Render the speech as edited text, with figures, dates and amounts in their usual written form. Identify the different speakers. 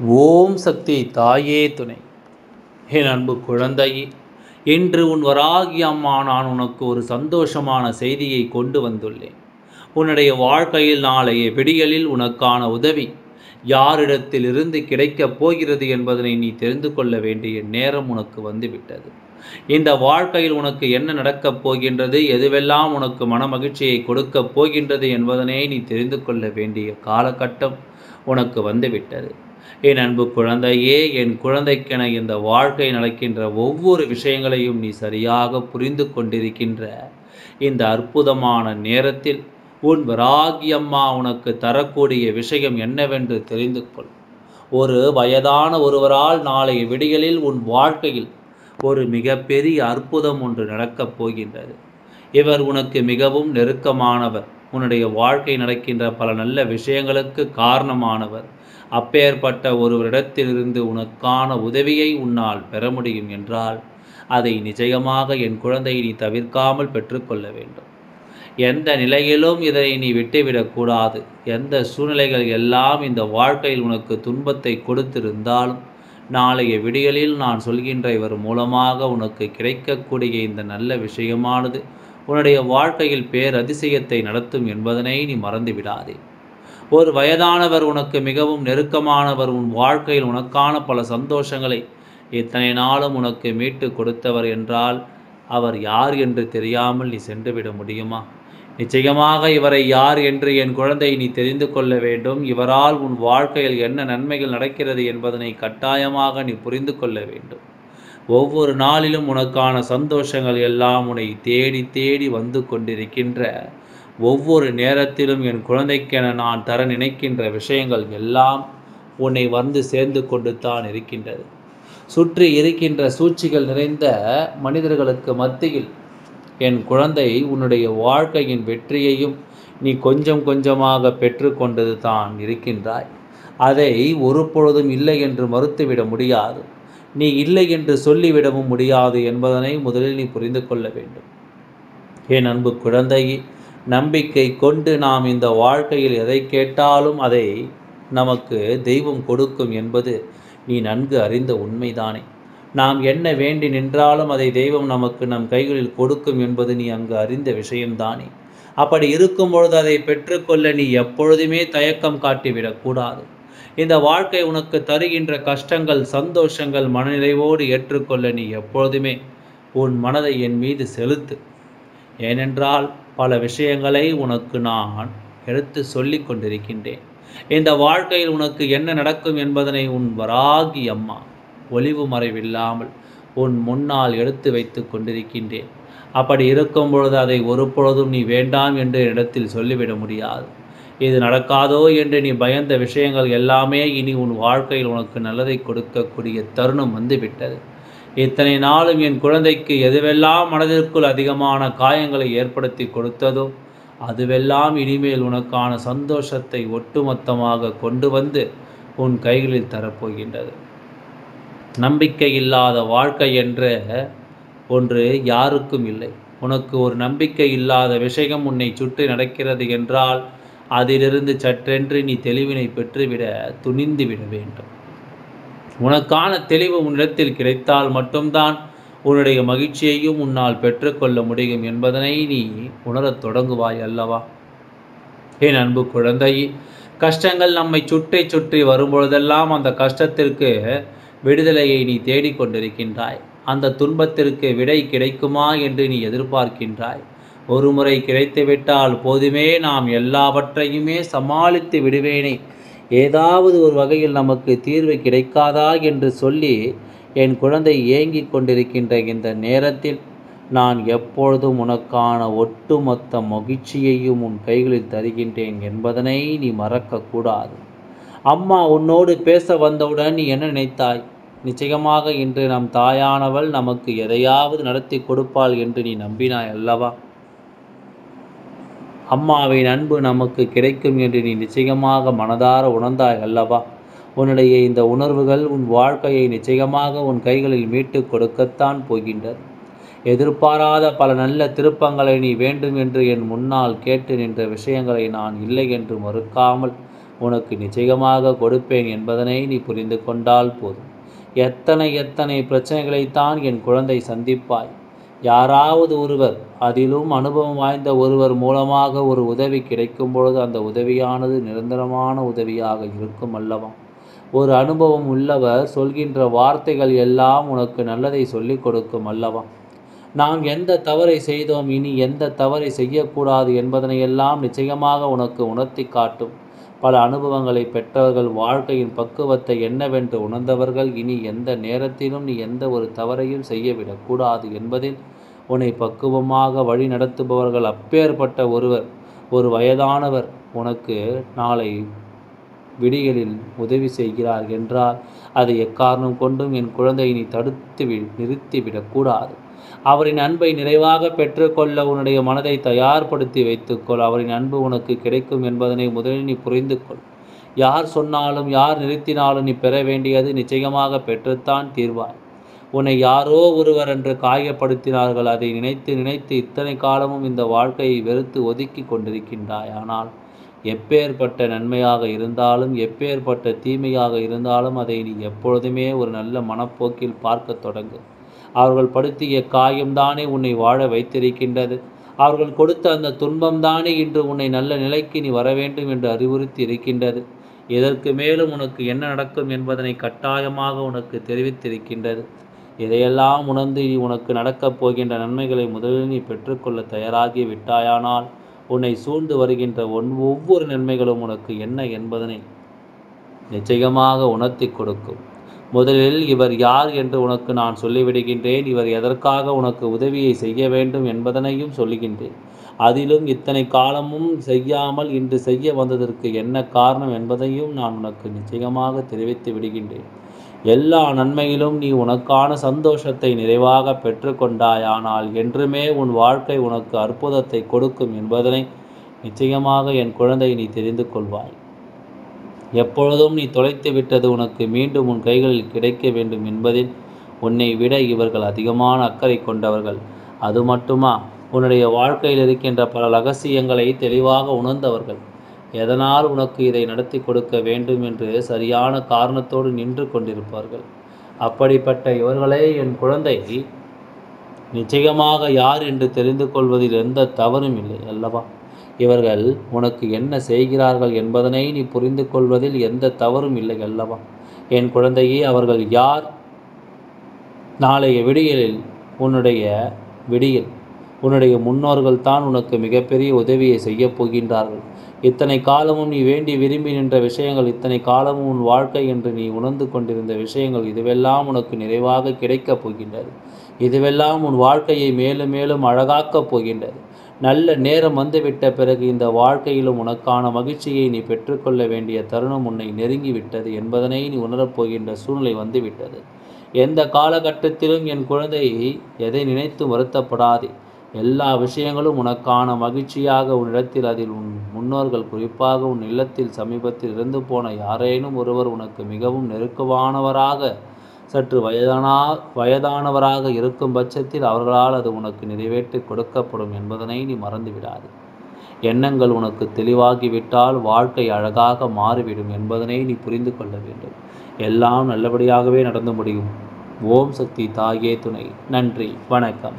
Speaker 1: ஓம் சக்தி தாயே துணை. என் அன்பு குழந்தையே, இன்று உன் வராகி அம்மா நான் உனக்கு ஒரு சந்தோஷமான செய்தியை கொண்டு வந்துள்ளேன். உன்னுடைய வாழ்க்கையில் நாளைய விடியலில் உனக்கான உதவி யாரிடத்தில் இருந்து கிடைக்கப் போகிறது என்பதனை நீ தெரிந்து கொள்ள வேண்டிய நேரம் உனக்கு வந்துவிட்டது. இந்த வாழ்க்கையில் உனக்கு என்ன நடக்கப் போகின்றது, எதுவெல்லாம் உனக்கு மன மகிழ்ச்சியை கொடுக்கப் போகின்றது என்பதனை நீ தெரிந்து கொள்ள வேண்டிய காலகட்டம் உனக்கு வந்துவிட்டது. என் அன்பு குழந்தையே, என் குழந்தைக்கென இந்த வாழ்க்கை நடக்கின்ற ஒவ்வொரு விஷயங்களையும் நீ சரியாக புரிந்து கொண்டிருக்கின்ற இந்த அற்புதமான நேரத்தில் உன் வராகி அம்மா உனக்கு தரக்கூடிய விஷயம் என்னவென்று தெரிந்து கொள். ஒரு வயதான ஒருவரால் நாளைய விடியலில் உன் வாழ்க்கையில் ஒரு மிகப்பெரிய அற்புதம் ஒன்று நடக்கப் போகின்றது. இவர் உனக்கு மிகவும் நெருக்கமானவர். உன்னுடைய வாழ்க்கை நடக்கின்ற பல நல்ல விஷயங்களுக்கு காரணமானவர். அப்பேற்பட்ட ஒருவரிடத்திலிருந்து உனக்கான உதவியை உன்னால் பெற முடியும் என்றால் அதை நிச்சயமாக என் குழந்தை நீ தவிர்க்காமல் பெற்றுக்கொள்ள வேண்டும். எந்த நிலையிலும் இதை நீ விட்டுவிடக்கூடாது. எந்த சூழ்நிலைகள் எல்லாம் இந்த வாழ்க்கையில் உனக்கு துன்பத்தை கொடுத்திருந்தாலும் நாளைய விடியலில் நான் சொல்கின்ற இவர் மூலமாக உனக்கு கிடைக்கக்கூடிய இந்த நல்ல விஷயமானது உன்னுடைய வாழ்க்கையில் பேரதிசயத்தை நடத்தும் என்பதனை நீ மறந்து விடாதே. ஒரு வயதானவர், உனக்கு மிகவும் நெருக்கமானவர், உன் வாழ்க்கையில் உனக்கான பல சந்தோஷங்களை இத்தனை நாளும் உனக்கு மீட்டு கொடுத்தவர் என்றால் அவர் யார் என்று தெரியாமல் நீ சென்றுவிட முடியுமா? நிச்சயமாக இவரை யார் என்று என் குழந்தை நீ தெரிந்து கொள்ள வேண்டும். இவரால் உன் வாழ்க்கையில் என்ன நன்மைகள் நடக்கிறது என்பதனை கட்டாயமாக நீ புரிந்து கொள்ள வேண்டும். ஒவ்வொரு நாளிலும் உனக்கான சந்தோஷங்கள் எல்லாம் உன்னை தேடி தேடி வந்து கொண்டிருக்கின்ற ஒவ்வொரு நேரத்திலும் என் குழந்தைக்கென நான் தர நினைக்கின்ற விஷயங்கள் எல்லாம் உன்னை வந்து சேர்ந்து கொண்டு தான் இருக்கின்றது. சுற்றி இருக்கின்ற சூழ்ச்சிகள் நிறைந்த மனிதர்களுக்கு மத்தியில் என் குழந்தை உன்னுடைய வாழ்க்கையின் வெற்றியையும் நீ கொஞ்சம் கொஞ்சமாக பெற்று கொண்டது தான் இருக்கின்றாய். அதை ஒரு பொழுதும் இல்லை என்று மறுத்துவிட முடியாது. நீ இல்லை என்று சொல்லிவிடவும் முடியாது என்பதனை முதலில் நீ புரிந்து கொள்ள வேண்டும். என் அன்பு குழந்தையே, நம்பிக்கை கொண்டு நாம் இந்த வாழ்க்கையில் எதை கேட்டாலும் அதை நமக்கு தெய்வம் கொடுக்கும் என்பது நீ நன்கு அறிந்த உண்மைதானே. நாம் என்ன வேண்டி நின்றாலும் அதை தெய்வம் நமக்கு நம் கைகளில் கொடுக்கும் என்பது நீ அங்கு அறிந்த விஷயம்தானே. அப்படி இருக்கும் பொழுது அதை பெற்றுக்கொள்ள நீ எப்பொழுதுமே தயக்கம் காட்டிவிடக்கூடாது. இந்த வாழ்க்கை உனக்கு தருகின்ற கஷ்டங்கள், சந்தோஷங்கள் மனநிறைவோடு ஏற்றுக்கொள்ள நீ எப்பொழுதுமே உன் மனதை என் மீது செலுத்து. ஏனென்றால் பல விஷயங்களை உனக்கு நான் எடுத்து சொல்லி கொண்டிருக்கின்றேன். இந்த வாழ்க்கையில் உனக்கு என்ன நடக்கும் என்பதனை உன் வராகி அம்மா ஒளிவு மறைவில்லாமல் உன் முன்னால் எடுத்து வைத்து கொண்டிருக்கின்றேன். அப்படி இருக்கும் பொழுது அதை ஒரு பொழுதும் நீ வேண்டாம் என்று இடத்தில் சொல்லிவிட முடியாது. இது நடக்காதோ என்று நீ பயந்த விஷயங்கள் எல்லாமே இனி உன் வாழ்க்கையில் உனக்கு நல்லதை கொடுக்கக்கூடிய தருணம் வந்துவிட்டது. இத்தனை நாளும் என் குழந்தைக்கு எதுவெல்லாம் மனதிற்குள் அதிகமான காயங்களை ஏற்படுத்தி கொடுத்ததோ அதுவெல்லாம் இனிமேல் உனக்கான சந்தோஷத்தை ஒட்டுமொத்தமாக கொண்டு வந்து உன் கைகளில் தரப்போகின்றது. நம்பிக்கை இல்லாத வாழ்க்கை என்ற ஒன்று யாருக்கும் இல்லை. உனக்கு ஒரு நம்பிக்கை இல்லாத விஷயம் உன்னை சுற்றி நடக்கிறது என்றால் அதிலிருந்து சற்றென்று நீ தெளிவினை பெற்றுவிட துணிந்து விட வேண்டும். உனக்கான தெளிவு உன்னிடத்தில் கிடைத்தால் மட்டும்தான் உன்னுடைய மகிழ்ச்சியையும் உன்னால் பெற்றுக்கொள்ள முடியும் என்பதனை நீ உணரத் தொடங்குவாய் அல்லவா? என் அன்பு குழந்தையே, கஷ்டங்கள் நம்மை சுற்றி சுற்றி வரும்பொழுதெல்லாம் அந்த கஷ்டத்திற்கு விடுதலையை நீ தேடிக்கொண்டிருக்கின்றாய். அந்த துன்பத்திற்கு விடை கிடைக்குமா என்று நீ எதிர்பார்க்கின்றாய். ஒரு முறை கிடைத்துவிட்டால் போதுமே, நாம் எல்லாவற்றையுமே சமாளித்து விடுவேனே, ஏதாவது ஒரு வகையில் நமக்கு தீர்வு கிடைக்காதா என்று சொல்லி என் குழந்தை ஏங்கிக் கொண்டிருக்கின்ற இந்த நேரத்தில் நான் எப்பொழுதும் உனக்கான ஒட்டுமொத்த மகிழ்ச்சியையும் உன் கைகளில் தருகின்றேன் என்பதனை நீ மறக்கக்கூடாது. அம்மா உன்னோடு பேச வந்தவுடன் நீ என்ன நினைத்தாய்? நிச்சயமாக இன்று நம் தாயானவள் நமக்கு எதையாவது நடத்தி கொடுப்பாள் என்று நீ நம்பினாய் அல்லவா? அம்மாவின் அன்பு நமக்கு கிடைக்கும் என்று நீ நிச்சயமாக மனதார உணர்ந்தாய் அல்லவா? உன்னுடைய இந்த உணர்வுகள் உன் வாழ்க்கையை நிச்சயமாக உன் கைகளில் மீட்டு கொடுக்கத்தான் போகின்றது. எதிர்பாராத பல நல்ல திருப்பங்களை நீ வேண்டும் என்று என் முன்னால் கேட்டு நின்ற விஷயங்களை நான் இல்லை என்று மறுக்காமல் உனக்கு நிச்சயமாக கொடுப்பேன் என்பதனை நீ புரிந்து கொண்டால் போதும். எத்தனை பிரச்சனைகளைத்தான் என் குழந்தை சந்திப்பாய். யாராவது ஒருவர், அதிலும் அனுபவம் வாய்ந்த ஒருவர் மூலமாக ஒரு உதவி கிடைக்கும் பொழுது அந்த உதவியானது நிரந்தரமான உதவியாக இருக்கும் அல்லவா? ஒரு அனுபவம் உள்ளவர் சொல்கின்ற வார்த்தைகள் எல்லாம் உனக்கு நல்லதை சொல்லிக் கொடுக்கும் அல்லவா? நாம் எந்த தவறை செய்தோம், இனி எந்த தவறை செய்யக்கூடாது என்பதனையெல்லாம் நிச்சயமாக உனக்கு உணர்த்தி காட்டும். பல அனுபவங்களை பெற்றவர்கள், வாழ்க்கையின் பக்குவத்தை என்னவென்று உணர்ந்தவர்கள், இனி எந்த நேரத்திலும் நீ எந்த ஒரு தவறையும் செய்யவிடக்கூடாது என்பதில் உன்னை பக்குவமாக வழி நடத்துபவர்கள். அப்பேற்பட்ட ஒருவர், ஒரு வயதானவர் உனக்கு நாளை விடிகளில் உதவி செய்கிறார் என்றால் அதை எக்காரணம் கொண்டும் என் குழந்தையை நீ தடுத்து நிறுத்திவிடக்கூடாது. அவரின் அன்பை நிறைவாக பெற்றுக்கொள்ள உன்னுடைய மனதை தயார்படுத்தி வைத்துக்கொள். அவரின் அன்பு உனக்கு கிடைக்கும் என்பதனை முதலில் நீ புரிந்து கொள். யார் சொன்னாலும் யார் நிறுத்தினாலும் நீ பெற வேண்டியது நிச்சயமாக பெற்றுத்தான் தீர்வாய். உன்னை யாரோ ஒருவர் என்று காயப்படுத்தினார்கள். அதை நினைத்து நினைத்து இத்தனை காலமும் இந்த வாழ்க்கையை வெறுத்து ஒதுக்கி கொண்டிருக்கின்றாய். ஆனால் எப்பேற்பட்ட நன்மையாக இருந்தாலும் எப்பேற்பட்ட தீமையாக இருந்தாலும் அதை நீ எப்பொழுதுமே ஒரு நல்ல மனப்போக்கில் பார்க்க தொடங்கு. அவர்கள் படுத்திய காயம்தானே உன்னை வாழ வைத்திருக்கின்றது. அவர்கள் கொடுத்த அந்த துன்பம்தானே இன்று உன்னை நல்ல நிலைக்கு நீ வர வேண்டும் என்று அறிவுறுத்தி இருக்கின்றது. இதற்கு மேலும் உனக்கு என்ன நடக்கும் என்பதனை கட்டாயமாக உனக்கு தெரிவித்திருக்கின்றது. இதையெல்லாம் உணர்ந்து நீ உனக்கு நடக்கப் போகின்ற நன்மைகளை முதலில் நீ பெற்றுக்கொள்ள தயாராகி விட்டாயானால் உன்னை சூழ்ந்து வருகின்ற ஒவ்வொரு நன்மைகளும் உனக்கு என்ன என்பதனை நிச்சயமாக உணர்த்தி கொடுக்கும். முதலில் இவர் யார் என்று உனக்கு நான் சொல்லிவிடுகின்றேன். இவர் எதற்காக உனக்கு உதவியை செய்ய வேண்டும் என்பதனையும் சொல்லுகின்றேன். அதிலும் இத்தனை காலமும் செய்யாமல் இன்று செய்ய வந்ததற்கு என்ன காரணம் என்பதையும் நான் உனக்கு நிச்சயமாக தெரிவித்து விடுகின்றேன். எல்லா நன்மையிலும் நீ உனக்கான சந்தோஷத்தை நிறைவாக பெற்றுக்கொண்டாயானால் என்றுமே உன் வாழ்க்கை உனக்கு அற்புதத்தை கொடுக்கும் என்பதனை நிச்சயமாக என் குழந்தை நீ தெரிந்து கொள்வாய். எப்பொழுதும் நீ தொலைத்து விட்டது உனக்கு மீண்டும் உன் கைகளில் கிடைக்க வேண்டும் என்பதில் உன்னை விட இவர்கள் அதிகமான அக்கறை கொண்டவர்கள். அது மட்டுமா, உன்னுடைய வாழ்க்கையில் இருக்கின்ற பல ரகசியங்களை தெளிவாக உணர்ந்தவர்கள். எதனால் உனக்கு இதை நடத்தி கொடுக்க வேண்டும் என்று சரியான காரணத்தோடு நின்று கொண்டிருப்பார்கள். அப்படிப்பட்ட இவர்களே என் குழந்தை நிச்சயமாக யார் என்று தெரிந்து கொள்வதில் எந்த தவறும் இல்லை அல்லவா? இவர்கள் உனக்கு என்ன செய்கிறார்கள் என்பதனை நீ புரிந்து கொள்வதில் எந்த தவறும் இல்லை அல்லவா? என் குழந்தையே, அவர்கள் யார்? நாளைய விடியலில் உன்னுடைய முன்னோர்கள் தான் உனக்கு மிகப்பெரிய உதவியை செய்ய போகின்றார்கள். இத்தனை காலமும் நீ வேண்டி விரும்பி நின்ற விஷயங்கள், இத்தனை காலமும் உன் வாழ்க்கை என்று நீ உணர்ந்து கொண்டிருந்த விஷயங்கள், இதுவெல்லாம் உனக்கு நிறைவாக கிடைக்கப் போகின்றது. இதுவெல்லாம் உன் வாழ்க்கையை மேலும் மேலும் அழகாக்கப் போகின்றது. நல்ல நேரம் வந்துவிட்ட பிறகு இந்த வாழ்க்கையிலும் உனக்கான மகிழ்ச்சியை நீ பெற்றுக்கொள்ள வேண்டிய தருணம் உன்னை நெருங்கிவிட்டது என்பதனை நீ உணரப்போகின்ற சூழ்நிலை வந்துவிட்டது. எந்த காலகட்டத்திலும் என் குழந்தை எதை நினைத்து வருத்தப்படாதே. எல்லா விஷயங்களும் உனக்கான மகிழ்ச்சியாக உன்னிடத்தில், அதில் உன் முன்னோர்கள், குறிப்பாக உன் இல்லத்தில் சமீபத்தில் இறந்து போன யாரேனும் ஒருவர் உனக்கு மிகவும் நெருக்கமானவராக, சற்று வயதானவராக இருக்கும் பட்சத்தில் அவர்களால் அது உனக்கு நிறைவேற்றி கொடுக்கப்படும் என்பதனை நீ மறந்துவிடாது. எண்ணங்கள் உனக்கு தெளிவாகிவிட்டால் வாழ்க்கை அழகாக மாறிவிடும் என்பதனை நீ புரிந்து கொள்ள வேண்டும். எல்லாம் நல்லபடியாகவே நடந்து முடியும். ஓம் சக்தி தாயே துணை. நன்றி, வணக்கம்.